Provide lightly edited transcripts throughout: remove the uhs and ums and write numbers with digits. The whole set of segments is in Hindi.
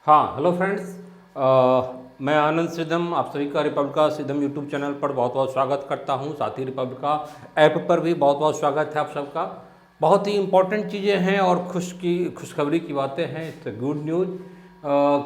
हाँ, हेलो फ्रेंड्स। मैं आनंद सिद्धम आप सभी का रिपब्लिका सिद्धम यूट्यूब चैनल पर बहुत बहुत स्वागत करता हूँ। साथ ही रिपब्लिका ऐप पर भी बहुत बहुत स्वागत है आप सबका। बहुत ही इम्पोर्टेंट चीज़ें हैं और खुशखबरी की बातें हैं। इट्स गुड न्यूज़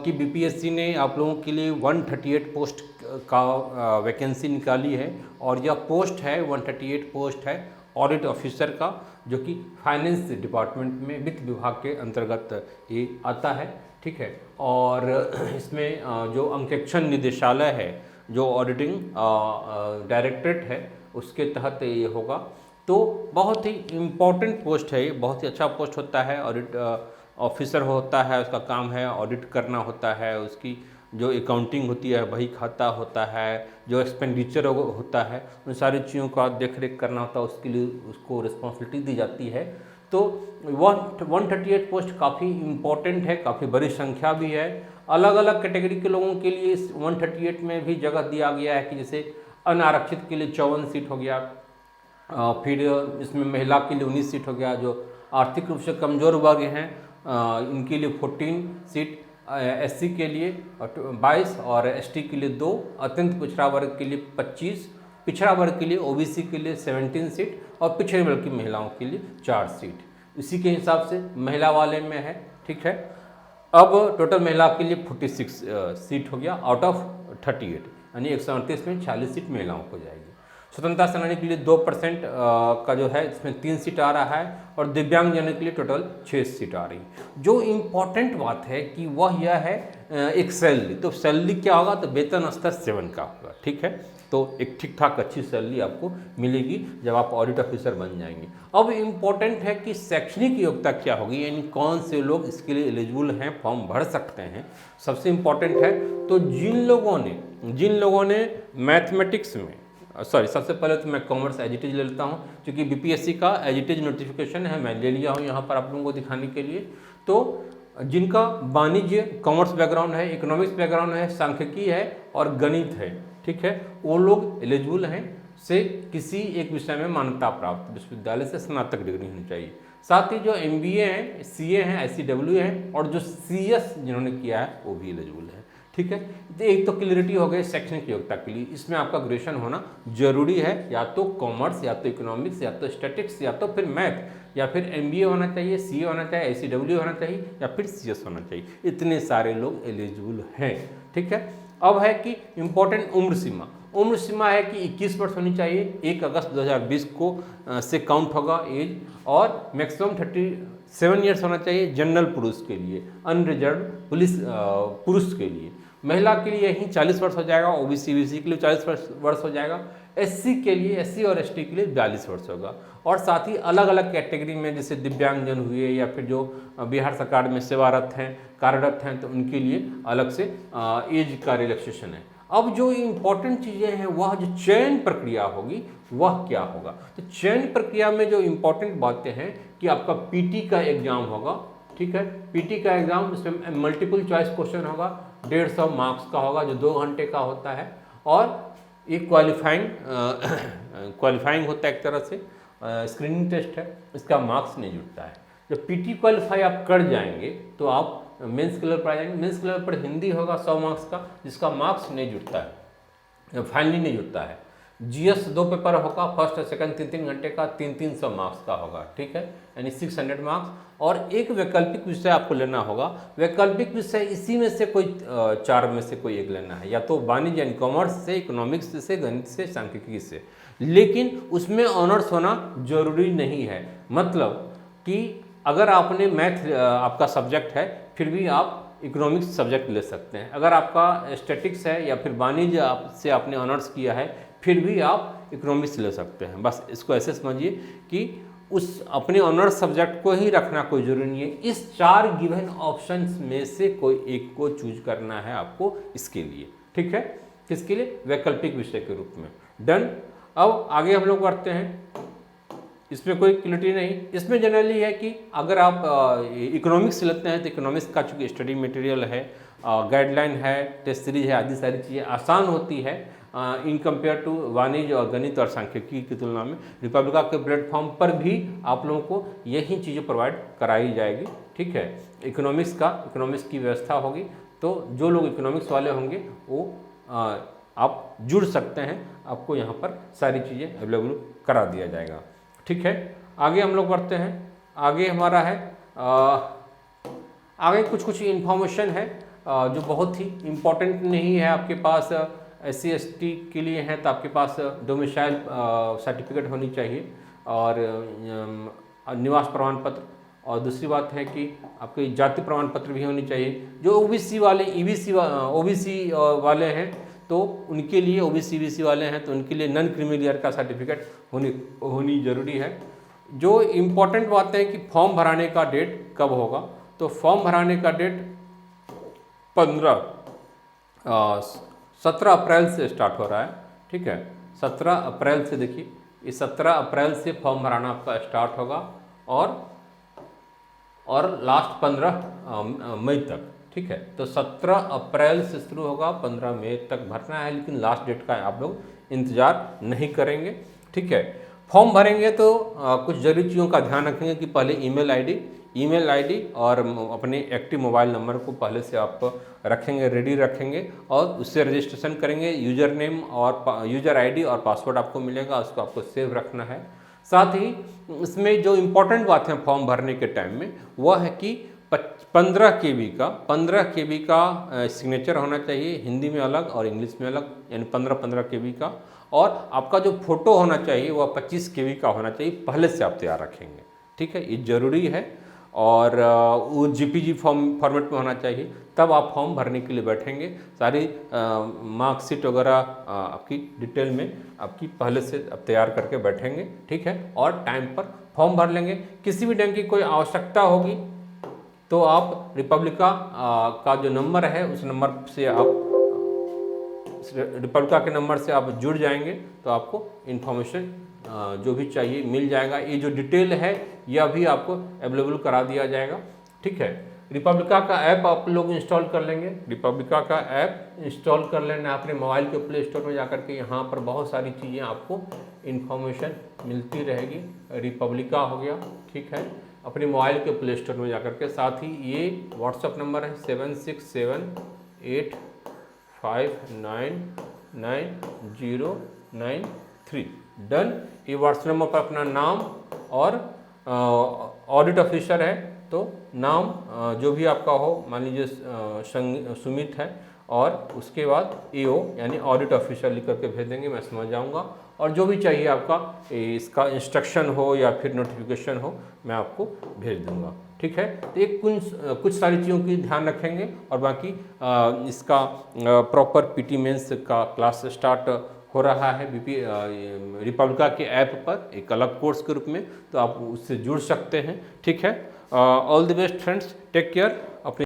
कि बीपीएससी ने आप लोगों के लिए 138 पोस्ट का वैकेंसी निकाली है और यह पोस्ट है 138 पोस्ट है ऑडिट ऑफिसर का, जो कि फाइनेंस डिपार्टमेंट में वित्त विभाग के अंतर्गत ये आता है। ठीक है। और इसमें जो अंकेक्षण निदेशालय है, जो ऑडिटिंग डायरेक्टरेट है, उसके तहत ये होगा। तो बहुत ही इम्पोर्टेंट पोस्ट है ये, बहुत ही अच्छा पोस्ट होता है। ऑडिट ऑफिसर होता है, उसका काम है ऑडिट करना होता है, उसकी जो अकाउंटिंग होती है, बही खाता होता है, जो एक्सपेंडिचर होता है, उन सारी चीज़ों का देख रेख करना होता है, उसके लिए उसको रिस्पॉन्सिबिलिटी दी जाती है। तो 138 पोस्ट काफ़ी इम्पोर्टेंट है, काफ़ी बड़ी संख्या भी है। अलग अलग कैटेगरी के लोगों के लिए इस 138 में भी जगह दिया गया है कि जैसे अनारक्षित के लिए 54 सीट हो गया, फिर इसमें महिला के लिए 19 सीट हो गया, जो आर्थिक रूप से कमज़ोर वर्ग हैं इनके लिए 14 सीट, एससी के लिए 22 और एसटी के लिए 2, अत्यंत पिछड़ा वर्ग के लिए 25, पिछड़ा वर्ग के लिए ओबीसी के लिए 17 सीट और पिछड़े वर्ग की महिलाओं के लिए 4 सीट। इसी के हिसाब से महिला वाले में है। ठीक है। अब टोटल महिला के लिए 46 सीट हो गया आउट ऑफ 38, यानी 138 में 40 सीट महिलाओं को जाएगी। स्वतंत्रता सेनानी के लिए 2% का जो है इसमें 3 सीट आ रहा है और दिव्यांग जनों के लिए टोटल 6 सीट आ रही। जो इम्पोर्टेंट बात है कि वह यह है एक सैलरी। तो सैलरी क्या होगा? तो वेतन स्तर 7 का होगा। ठीक है। तो एक ठीक ठाक अच्छी सैलरी आपको मिलेगी जब आप ऑडिट ऑफिसर बन जाएंगे। अब इम्पोर्टेंट है कि शैक्षणिक योग्यता क्या होगी, यानी कौन से लोग इसके लिए एलिजिबल हैं, फॉर्म भर सकते हैं। सबसे इम्पोर्टेंट है तो जिन लोगों ने मैथमेटिक्स में सबसे पहले तो मैं कॉमर्स एज इट इज ले लेता हूँ, क्योंकि बीपीएससी का एज इट इज नोटिफिकेशन है, मैं ले लिया हूँ यहाँ पर आप लोगों को दिखाने के लिए। तो जिनका वाणिज्य कॉमर्स बैकग्राउंड है, इकोनॉमिक्स बैकग्राउंड है, सांख्यिकी है और गणित है, ठीक है, वो लोग एलिजिबल हैं से किसी एक विषय में मान्यता प्राप्त विश्वविद्यालय से स्नातक डिग्री होनी चाहिए। साथ ही जो एमबीए हैं, सीए हैं, आईसीडब्ल्यू हैं और जो सीएस जिन्होंने किया है वो भी एलिजिबल है। ठीक है। तो एक तो क्लियरिटी हो गई शैक्षणिक योग्यता के लिए, इसमें आपका ग्रेजुएशन होना जरूरी है, या तो कॉमर्स या तो इकोनॉमिक्स या तो स्टैटिक्स या तो फिर मैथ या फिर एमबीए होना चाहिए, सीए होना चाहिए, आईसीडब्ल्यू होना चाहिए या फिर सीएस होना चाहिए। इतने सारे लोग एलिजिबल हैं। ठीक है। अब है कि इम्पोर्टेंट उम्र सीमा है कि 21 वर्ष होनी चाहिए। 1 अगस्त 2020 को से काउंट होगा एज, और मैक्सिमम 37 ईयर्स होना चाहिए जनरल पुरुष के लिए, अनरिजर्व पुलिस पुरुष के लिए। महिला के लिए यही 40 वर्ष हो जाएगा, ओबीसी बीसी के लिए 40 वर्ष हो जाएगा, एससी के लिए, एससी और एसटी के लिए 42 वर्ष होगा। और साथ ही अलग अलग कैटेगरी में जैसे दिव्यांगजन हुए या फिर जो बिहार सरकार में सेवारत हैं, कार्यरत हैं, तो उनके लिए अलग से एज का रिलैक्सेशन है। अब जो इम्पोर्टेंट चीज़ें हैं वह जो चयन प्रक्रिया होगी वह क्या होगा? तो चयन प्रक्रिया में जो इम्पोर्टेंट बातें हैं कि आपका पीटी का एग्जाम होगा। ठीक है। पीटी का एग्जाम, इसमें मल्टीपल चॉइस क्वेश्चन होगा, 150 मार्क्स का होगा जो 2 घंटे का होता है, और एक क्वालिफाइंग होता है, एक तरह से स्क्रीनिंग टेस्ट है, इसका मार्क्स नहीं जुटता है। जब पीटी क्वालिफाई आप कर जाएंगे तो आप मेंस के लेवल पर आ जाएंगे। मेंस के लेवल पर हिंदी होगा 100 मार्क्स का, जिसका मार्क्स नहीं जुटता है, फाइनली नहीं जुटता है। जीएस 2 पेपर होगा, फर्स्ट और सेकंड 3-3 घंटे का, 300 मार्क्स का होगा। ठीक है, यानी 600 मार्क्स। और एक वैकल्पिक विषय आपको लेना होगा। वैकल्पिक विषय इसी में से कोई 4 में से कोई एक लेना है, या तो वाणिज्य यानी कॉमर्स से, इकोनॉमिक्स से, गणित से, सांख्यिकी से। लेकिन उसमें ऑनर्स होना जरूरी नहीं है। मतलब कि अगर आपने मैथ आपका सब्जेक्ट है फिर भी आप इकोनॉमिक्स सब्जेक्ट ले सकते हैं। अगर आपका स्टैटिक्स है या फिर वाणिज्य से आपने ऑनर्स किया है फिर भी आप इकोनॉमिक्स ले सकते हैं। बस इसको ऐसे समझिए कि उस अपने ऑनर्स सब्जेक्ट को ही रखना कोई जरूरी नहीं है। इस 4 गिवन ऑप्शंस में से कोई एक को चूज करना है आपको इसके लिए। ठीक है। किसके लिए? वैकल्पिक विषय के रूप में। डन। अब आगे हम लोग बढ़ते हैं। इसमें कोई क्लियरिटी नहीं। इसमें जनरली है कि अगर आप इकोनॉमिक्स लेते हैं तो इकोनॉमिक्स का चूँकि स्टडी मटेरियल है, गाइडलाइन है, टेस्ट सीरीज है, आदि सारी चीज़ें आसान होती है इन कंपेयर टू वाणिज्य और गणित और सांख्यिकी की तुलना में। रिपब्लिका के प्लेटफॉर्म पर भी आप लोगों को यही चीज़ें प्रोवाइड कराई जाएगी। ठीक है। इकोनॉमिक्स की व्यवस्था होगी। तो जो लोग इकोनॉमिक्स वाले होंगे वो आप जुड़ सकते हैं, आपको यहाँ पर सारी चीज़ें अवेलेबल करा दिया जाएगा। ठीक है, आगे हम लोग बढ़ते हैं। आगे हमारा है आगे कुछ इन्फॉर्मेशन है जो बहुत ही इम्पोर्टेंट नहीं है। आपके पास SC/ST के लिए है तो आपके पास डोमिसाइल सर्टिफिकेट होनी चाहिए और निवास प्रमाण पत्र, और दूसरी बात है कि आपकी जाति प्रमाण पत्र भी होनी चाहिए। जो OBC वाले OBC वाले हैं तो उनके लिए, OBC वाले हैं तो उनके लिए नॉन क्रीमी लेयर का सर्टिफिकेट होनी जरूरी है। जो इम्पोर्टेंट बात है कि फॉर्म भराने का डेट कब होगा, तो फॉर्म भराने का डेट 17 अप्रैल से स्टार्ट हो रहा है। ठीक है, 17 अप्रैल से, देखिए ये 17 अप्रैल से फॉर्म भराना आपका स्टार्ट होगा और लास्ट 15 मई तक। ठीक है, तो 17 अप्रैल से शुरू होगा, 15 मई तक भरना है, लेकिन लास्ट डेट का आप लोग इंतज़ार नहीं करेंगे। ठीक है, फॉर्म भरेंगे तो कुछ जरूरी चीज़ों का ध्यान रखेंगे कि पहले ईमेल आईडी और अपने एक्टिव मोबाइल नंबर को पहले से आप रखेंगे, रेडी रखेंगे और उससे रजिस्ट्रेशन करेंगे। यूज़र नेम और यूज़र आईडी और पासवर्ड आपको मिलेगा, उसको आपको सेव रखना है। साथ ही इसमें जो इम्पोर्टेंट बात है फॉर्म भरने के टाइम में वह है कि 15 KB का सिग्नेचर होना चाहिए, हिंदी में अलग और इंग्लिश में अलग, यानी 15 KB का। और आपका जो फोटो होना चाहिए वह 25 KB का होना चाहिए, पहले से आप तैयार रखेंगे। ठीक है, ये ज़रूरी है। और वो JPG फॉर्मेट में होना चाहिए, तब आप फॉर्म भरने के लिए बैठेंगे। सारी मार्कशीट वगैरह आपकी डिटेल में आपकी पहले से आप तैयार करके बैठेंगे। ठीक है, और टाइम पर फॉर्म भर लेंगे। किसी भी ढंग की कोई आवश्यकता होगी तो आप रिपब्लिका का जो नंबर है उस नंबर से आप रिपब्लिका के नंबर से आप जुड़ जाएंगे तो आपको इन्फॉर्मेशन जो भी चाहिए मिल जाएगा। ये जो डिटेल है यह भी आपको अवेलेबल करा दिया जाएगा। ठीक है, रिपब्लिका का ऐप आप लोग इंस्टॉल कर लेंगे। रिपब्लिका का ऐप इंस्टॉल कर लेना अपने मोबाइल के प्ले स्टोर में जाकर के, यहाँ पर बहुत सारी चीज़ें आपको इन्फॉर्मेशन मिलती रहेगी। रिपब्लिका हो गया, ठीक है, अपने मोबाइल के प्ले स्टोर में जाकर के। साथ ही ये व्हाट्सअप नंबर है 7678599093। डन। ये व्हाट्सएप नंबर पर अपना नाम और ऑडिट ऑफिसर है तो नाम जो भी आपका हो, मान लीजिए सुमित है, और उसके बाद AO यानी ऑडिट ऑफिसर लिख करके भेज देंगे, मैं समझ जाऊंगा। और जो भी चाहिए आपका इसका इंस्ट्रक्शन हो या फिर नोटिफिकेशन हो, मैं आपको भेज दूंगा। ठीक है, तो एक कुछ सारी चीज़ों की ध्यान रखेंगे और बाकी इसका प्रॉपर PT मेंस का क्लास स्टार्ट हो रहा है रिपब्लिका के ऐप पर एक अलग कोर्स के रूप में, तो आप उससे जुड़ सकते हैं। ठीक है, all the best friends, take care. अपने